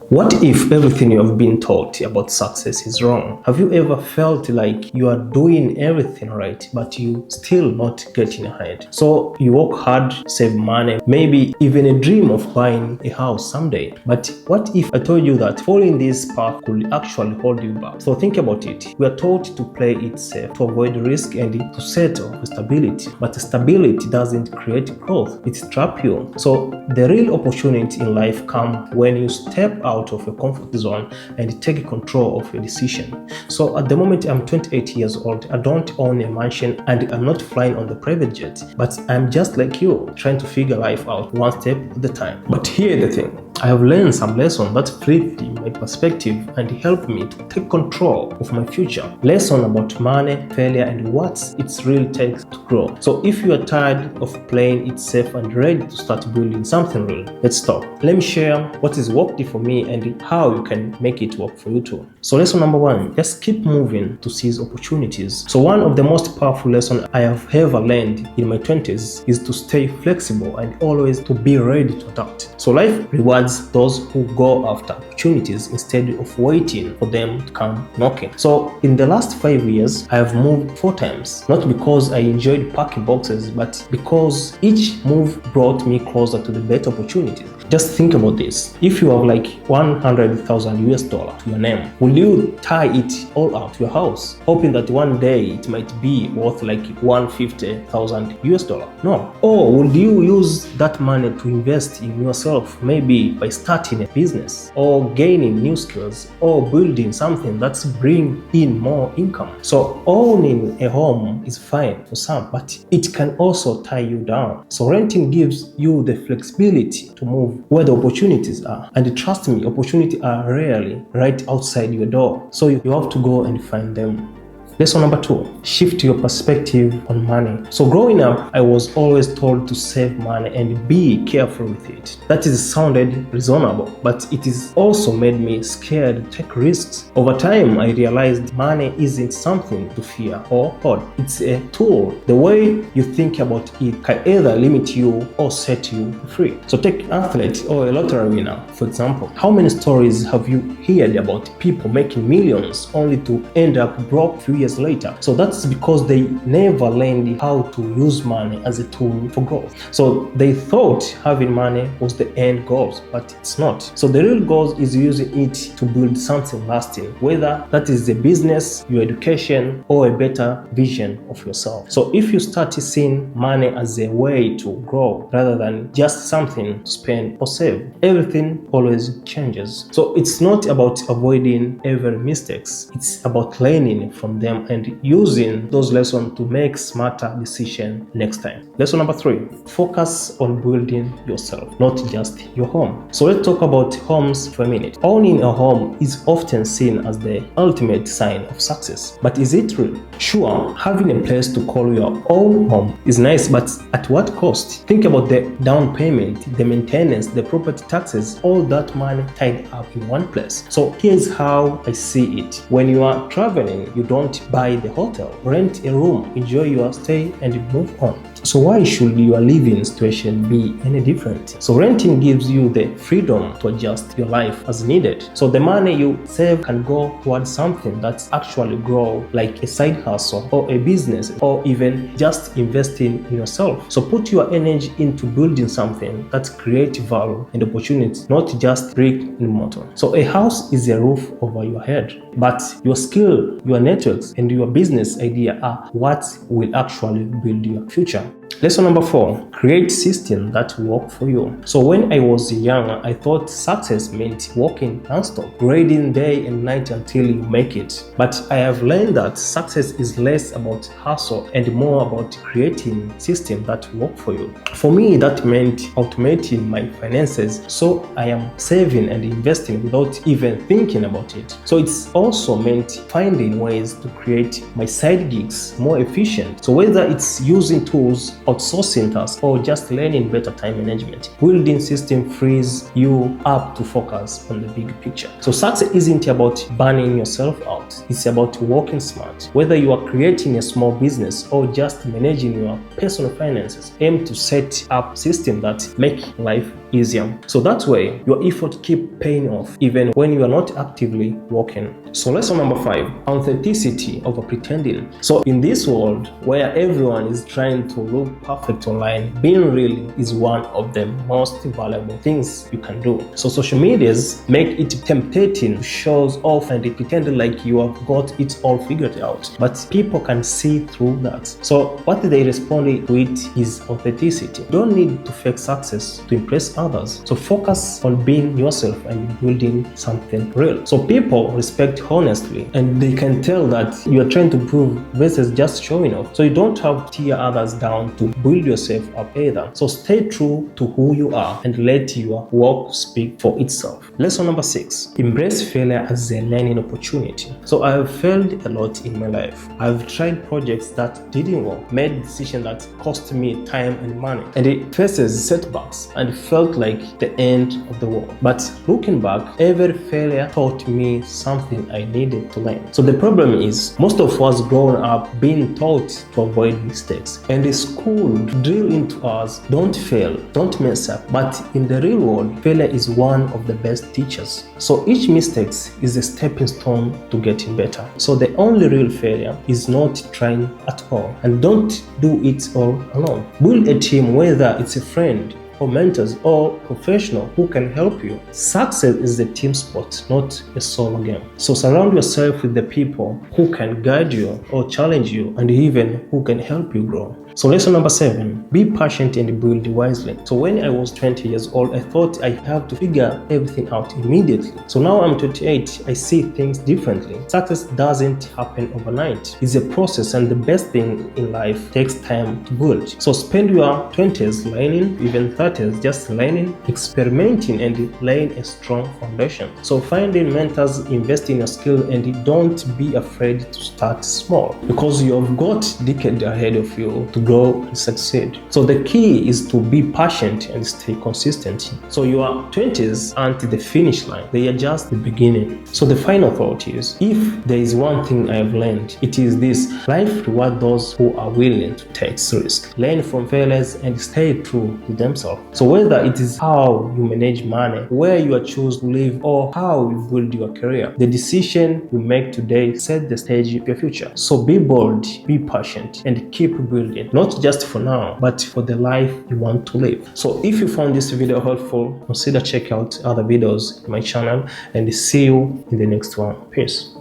What if everything you have been taught about success is wrong? Have you ever felt like you are doing everything right, but you still not getting ahead? So you work hard, save money, maybe even a dream of buying a house someday. But what if I told you that following this path could actually hold you back? So think about it. We are taught to play it safe, to avoid risk and to settle for stability. But stability doesn't create growth, it traps you. So the real opportunity in life comes when you step out of your comfort zone and take control of your decision. So at the moment, I'm 28 years old. I don't own a mansion and I'm not flying on the private jet, but I'm just like you, trying to figure life out one step at a time. But here's the thing. I have learned some lessons that flipped my perspective and helped me to take control of my future. Lessons about money, failure, and what it really takes to grow. So if you are tired of playing it safe and ready to start building something real, let's stop. Let me share what is worked for me and how you can make it work for you too. So lesson number 1, just keep moving to seize opportunities. So one of the most powerful lessons I have ever learned in my 20s is to stay flexible and always to be ready to adapt. So life rewards those who go after opportunities instead of waiting for them to come knocking. So in the last 5 years, I have moved 4 times, not because I enjoyed packing boxes, but because each move brought me closer to the better opportunities. Just think about this. If you have like 100,000 US dollars to your name, will you tie it all up to your house, hoping that one day it might be worth like 150,000 US dollars? No. Or would you use that money to invest in yourself, maybe by starting a business or gaining new skills or building something that's bring in more income? So owning a home is fine for some, but it can also tie you down. So renting gives you the flexibility to move where the opportunities are. And trust me, opportunities are rarely right outside your door. So you have to go and find them. Lesson number 2, shift your perspective on money. So growing up, I was always told to save money and be careful with it. That is sounded reasonable, but it is also made me scared to take risks. Over time, I realized money isn't something to fear or hoard. It's a tool. The way you think about it can either limit you or set you free. So take an athlete or a lottery winner, for example. How many stories have you heard about people making millions only to end up broke a few years later? So that's because they never learned how to use money as a tool for growth. So they thought having money was the end goal, but it's not. So the real goal is using it to build something lasting, whether that is a business, your education, or a better vision of yourself. So if you start seeing money as a way to grow rather than just something to spend or save, everything always changes. So it's not about avoiding every mistakes. It's about learning from them and using those lessons to make smarter decisions next time. Lesson number 3, focus on building yourself, not just your home. So let's talk about homes for a minute. Owning a home is often seen as the ultimate sign of success. But is it real? Sure, having a place to call your own home is nice, but at what cost? Think about the down payment, the maintenance, the property taxes, all that money tied up in one place. So here's how I see it. When you are traveling, you don't buy the hotel, rent a room, enjoy your stay and move on. So why should your living situation be any different? So renting gives you the freedom to adjust your life as needed. So the money you save can go towards something that's actually grow, like a side hustle or a business or even just investing in yourself. So put your energy into building something that creates value and opportunity, not just brick and mortar. So a house is a roof over your head, but your skill, your networks, and your business idea are what will actually build your future. Lesson number 4, create systems that work for you. So when I was young, I thought success meant working non-stop, grading day and night until you make it. But I have learned that success is less about hustle and more about creating systems that work for you. For me, that meant automating my finances, so I am saving and investing without even thinking about it. So it's also meant finding ways to create my side gigs more efficient. So whether it's using tools, outsourcing tasks, or just learning better time management, building system frees you up to focus on the big picture. So success isn't about burning yourself out. It's about working smart. Whether you are creating a small business or just managing your personal finances, aim to set up systems that make life easier. So that way, your effort keep paying off even when you are not actively working. So lesson number 5, authenticity over pretending. So in this world where everyone is trying to look perfect online, being real is one of the most valuable things you can do. So social medias make it tempting to show off and pretend like you have got it all figured out, but people can see through that. So what they respond to it is authenticity. You don't need to fake success to impress others. So focus on being yourself and building something real. So people respect honestly, and they can tell that you are trying to prove versus just showing off. So you don't have to tear others down to build yourself up either. So stay true to who you are and let your work speak for itself. Lesson number 6, embrace failure as a learning opportunity. So I have failed a lot in my life. I've tried projects that didn't work, made decisions that cost me time and money, and it faces setbacks and felt like the end of the world. But looking back, every failure taught me something I needed to learn. So the problem is, most of us grown up being taught to avoid mistakes, and the school drill into us, don't fail, don't mess up. But in the real world, failure is one of the best teachers. So each mistake is a stepping stone to getting better. So the only real failure is not trying at all, and don't do it all alone. Build a team, whether it's a friend or mentors or professional who can help you. Success is a team sport, not a solo game. So surround yourself with the people who can guide you or challenge you, and even who can help you grow. So lesson number 7, be patient and build wisely. So when I was 20 years old, I thought I have to figure everything out immediately. So now I'm 28, I see things differently. Success doesn't happen overnight. It's a process, and the best thing in life takes time to build. So spend your 20s learning, even 30s just learning, experimenting, and laying a strong foundation. So finding mentors, invest in your skill, and don't be afraid to start small, because you have got decades ahead of you to grow and succeed. So the key is to be patient and stay consistent. So your 20s aren't the finish line, they are just the beginning. So the final thought is, if there is one thing I have learned, it is this: life rewards those who are willing to take risks, learn from failures, and stay true to themselves. So whether it is how you manage money, where you choose to live, or how you build your career, the decision you make today set the stage of your future. So be bold, be patient, and keep building, not just for now, but for the life you want to live. So if you found this video helpful, consider check out other videos in my channel, and see you in the next one. Peace.